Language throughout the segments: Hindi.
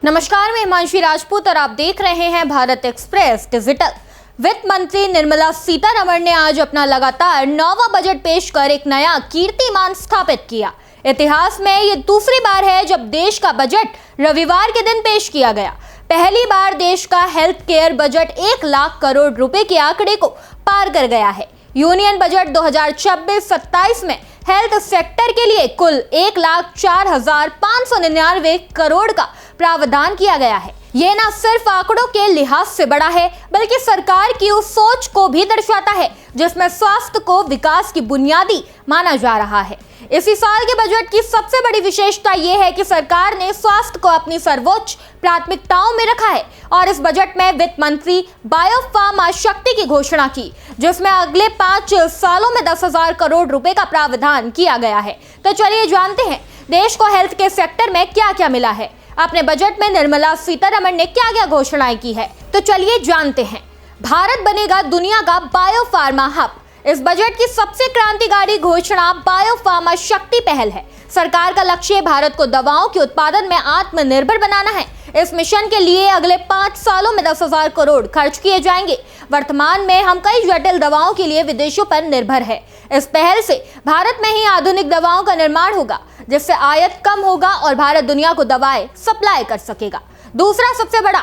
नमस्कार, मैं हिमांशी राजपूत और आप देख रहे हैं भारत एक्सप्रेस डिजिटल। वित्त मंत्री निर्मला सीतारमण ने आज अपना लगातार 9वां बजट पेश कर एक नया कीर्तिमान स्थापित किया। इतिहास में ये दूसरी बार है जब देश का बजट रविवार के दिन पेश किया गया। पहली बार देश का health care budget 1 lakh crore रुपए के आंकड़े को पार कर गया है। यूनियन बजट 2026-27 में हेल्थ सेक्टर के लिए कुल 1,04,599 करोड़ का प्रावधान किया गया है। ये न सिर्फ आंकड़ों के लिहाज से बड़ा है, बल्कि सरकार की उस सोच को भी दर्शाता है जिसमें स्वास्थ्य को विकास की बुनियादी माना जा रहा है। इसी साल के बजट की सबसे बड़ी विशेषता यह है कि सरकार ने स्वास्थ्य को अपनी सर्वोच्च प्राथमिकताओं में रखा है और इस बजट में वित्त मंत्री बायोफार्मा शक्ति की घोषणा की, जिसमें अगले 5 सालों में 10,000 करोड़ रुपए का प्रावधान किया गया है। तो चलिए जानते हैं देश को हेल्थ के सेक्टर में क्या क्या मिला है। अपने बजट में निर्मला सीतारमण ने क्या क्या घोषणाएं की है, तो चलिए जानते हैं। भारत बनेगा दुनिया का बायोफार्मा हब। इस बजट की सबसे क्रांतिकारी घोषणा बायोफार्मा शक्ति पहल है। सरकार का लक्ष्य भारत को दवाओं के उत्पादन में आत्मनिर्भर बनाना है। इस मिशन के लिए अगले 5 सालों में 10,000 करोड़ खर्च किए जाएंगे। वर्तमान में हम कई जटिल दवाओं के लिए विदेशों पर निर्भर है। इस पहल से भारत में ही आधुनिक दवाओं का निर्माण होगा, जिससे आयात कम होगा और भारत दुनिया को दवाएं सप्लाई कर सकेगा। दूसरा सबसे बड़ा,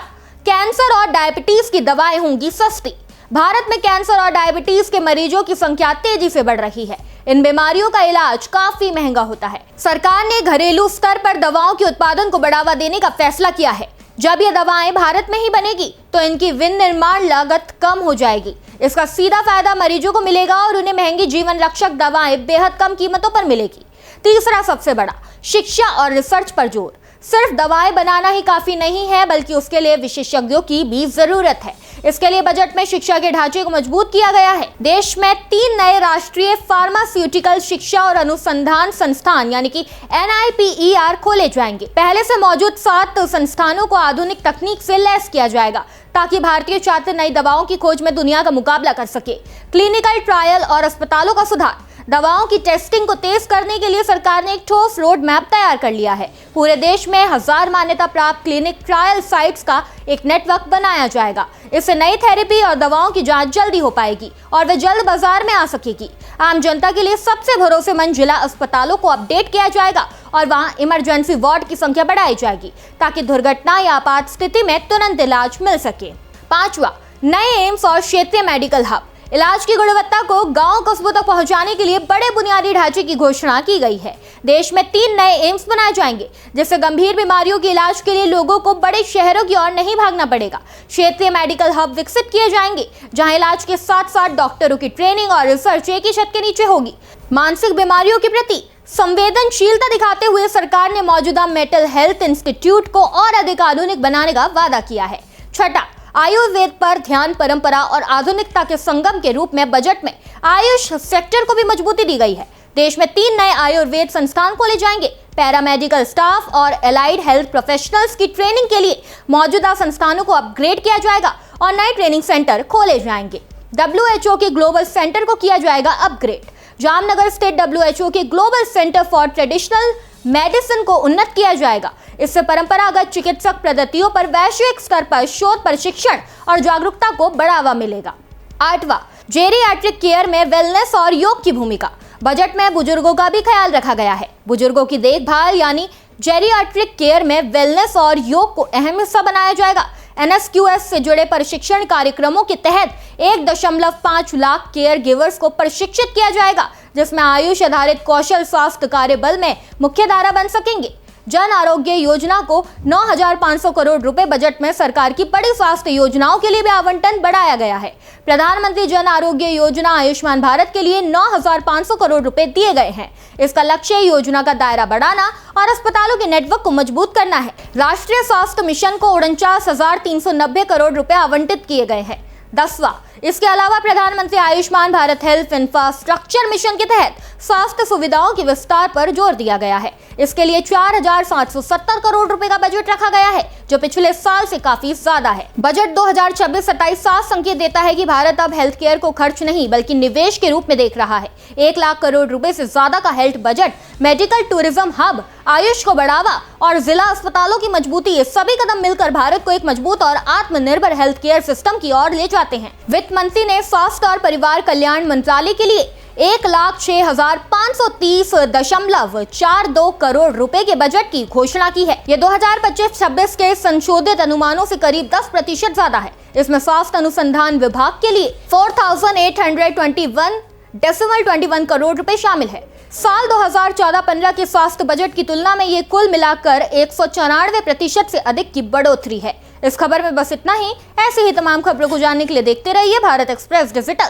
कैंसर और डायबिटीज की दवाएं होंगी सस्ती। भारत में कैंसर और डायबिटीज के मरीजों की संख्या तेजी से बढ़ रही है। इन बीमारियों का इलाज काफी महंगा होता है। सरकार ने घरेलू स्तर पर दवाओं के उत्पादन को बढ़ावा देने का फैसला किया है। जब ये दवाएं भारत में ही बनेगी तो इनकी विनिर्माण लागत कम हो जाएगी। इसका सीधा फायदा मरीजों को मिलेगा और उन्हें महंगी जीवन रक्षक दवाएं बेहद कम कीमतों पर मिलेगी। तीसरा सबसे बड़ा, शिक्षा और रिसर्च पर जोर। सिर्फ दवाएं बनाना ही काफी नहीं है, बल्कि उसके लिए विशेषज्ञों की भी जरूरत है। इसके लिए बजट में शिक्षा के ढांचे को मजबूत किया गया है। देश में 3 नए राष्ट्रीय फार्मास्यूटिकल शिक्षा और अनुसंधान संस्थान यानी कि NIPER खोले जाएंगे। पहले से मौजूद 7 संस्थानों को आधुनिक तकनीक से लैस किया जाएगा, ताकि भारतीय छात्र नई दवाओं की खोज में दुनिया का मुकाबला कर सके। क्लिनिकल ट्रायल और अस्पतालों का सुधार। दवाओं की टेस्टिंग को तेज करने के लिए सरकार ने एक ठोस रोड मैप तैयार कर लिया है। पूरे देश में 1000 मान्यता प्राप्त क्लिनिक ट्रायल साइट्स का एक नेटवर्क बनाया जाएगा। इससे नई थेरेपी और दवाओं की जांच जल्दी हो पाएगी और वे जल्द बाजार में आ सकेगी। आम जनता के लिए सबसे भरोसेमंद जिला अस्पतालों को अपडेट किया जाएगा और वहां इमरजेंसी वार्ड की संख्या बढ़ाई जाएगी, ताकि दुर्घटना या आपात स्थिति में तुरंत इलाज मिल सके। 5वां, नए एम्स और क्षेत्रीय मेडिकल हब। इलाज की गुणवत्ता को गांव कस्बों तक पहुंचाने के लिए बड़े बुनियादी ढांचे की घोषणा की गई है। देश में 3 नए एम्स बनाए जाएंगे, जिससे गंभीर बीमारियों के इलाज के लिए लोगों को बड़े शहरों की ओर नहीं भागना पड़ेगा। क्षेत्रीय मेडिकल हब विकसित किए जाएंगे, जहां इलाज के साथ साथ डॉक्टरों की ट्रेनिंग और रिसर्च एक ही छत के नीचे होगी। मानसिक बीमारियों के प्रति संवेदनशीलता दिखाते हुए सरकार ने मौजूदा मेंटल हेल्थ इंस्टीट्यूट को और अधिक आधुनिक बनाने का वादा किया है। 6, आयुर्वेद पर ध्यान। परंपरा और आधुनिकता के संगम के रूप में बजट में आयुष सेक्टर को भी मजबूती दी गई है। देश में 3 नए आयुर्वेद संस्थान खोले जाएंगे। पैरामेडिकल स्टाफ और एलाइड हेल्थ प्रोफेशनल्स की ट्रेनिंग के लिए मौजूदा संस्थानों को अपग्रेड किया जाएगा और नए ट्रेनिंग सेंटर खोले जाएंगे। WHO के ग्लोबल सेंटर को किया जाएगा अपग्रेड। जामनगर स्थित WHO के global centre for traditional medicine को उन्नत किया जाएगा। इससे परंपरागत चिकित्सक पद्धतियों पर वैश्विक स्तर पर शोध, प्रशिक्षण और जागरूकता को बढ़ावा मिलेगा। 8वां, जेरियाट्रिक केयर में वेलनेस और योग की भूमिका। बजट में बुजुर्गों का भी ख्याल रखा गया है। बुजुर्गों की देखभाल यानी जेरियाट्रिक केयर में वेलनेस और योग को अहम हिस्सा बनाया जाएगा। NSQS से जुड़े प्रशिक्षण कार्यक्रमों के तहत 1.5 लाख केयर गिवर्स को प्रशिक्षित किया जाएगा, जिसमें आयुष आधारित कौशल स्वास्थ्य कार्य बल में मुख्य धारा बन सकेंगे। जन आरोग्य योजना को 9,500 करोड़ रुपए बजट में सरकार की बड़ी स्वास्थ्य योजनाओं के लिए भी आवंटन बढ़ाया गया है। प्रधानमंत्री जन आरोग्य योजना आयुष्मान भारत के लिए 9,500 करोड़ रुपए दिए गए हैं। इसका लक्ष्य योजना का दायरा बढ़ाना और अस्पतालों के नेटवर्क को मजबूत करना है। राष्ट्रीय स्वास्थ्य मिशन को 49,390 करोड़ रुपए आवंटित किए गए हैं। 10वां, इसके अलावा प्रधानमंत्री Ayushman Bharat health infrastructure mission के तहत स्वास्थ्य सुविधाओं के विस्तार पर जोर दिया गया है। इसके लिए 4,770 करोड़ रुपए का बजट रखा गया है, जो पिछले साल से काफी ज्यादा है। बजट 2026-27 साफ संकेत देता है कि भारत अब हेल्थ केयर को खर्च नहीं बल्कि निवेश के रूप में देख रहा है। 1 लाख करोड़ रुपए से ज्यादा का health budget, medical tourism hub, Ayush को बढ़ावा और जिला अस्पतालों की मजबूती, ये सभी कदम मिलकर भारत को एक मजबूत और आत्मनिर्भर हेल्थ केयर सिस्टम की ओर ले जाते हैं। वित्त मंत्री ने स्वास्थ्य और परिवार कल्याण मंत्रालय के लिए 1,06,530.42 करोड़ रुपए के बजट की घोषणा की है। ये 2025-26 के संशोधित अनुमानों से करीब 10% ज्यादा है। इसमें स्वास्थ्य अनुसंधान विभाग के लिए 4,821.21 करोड़ रुपए शामिल है। साल 2014-15 के स्वास्थ्य बजट की तुलना में ये कुल मिलाकर 194% से अधिक की बढ़ोतरी है। इस खबर में बस इतना ही। ऐसे ही तमाम खबरों को जानने के लिए देखते रहिए भारत एक्सप्रेस डिजिटल।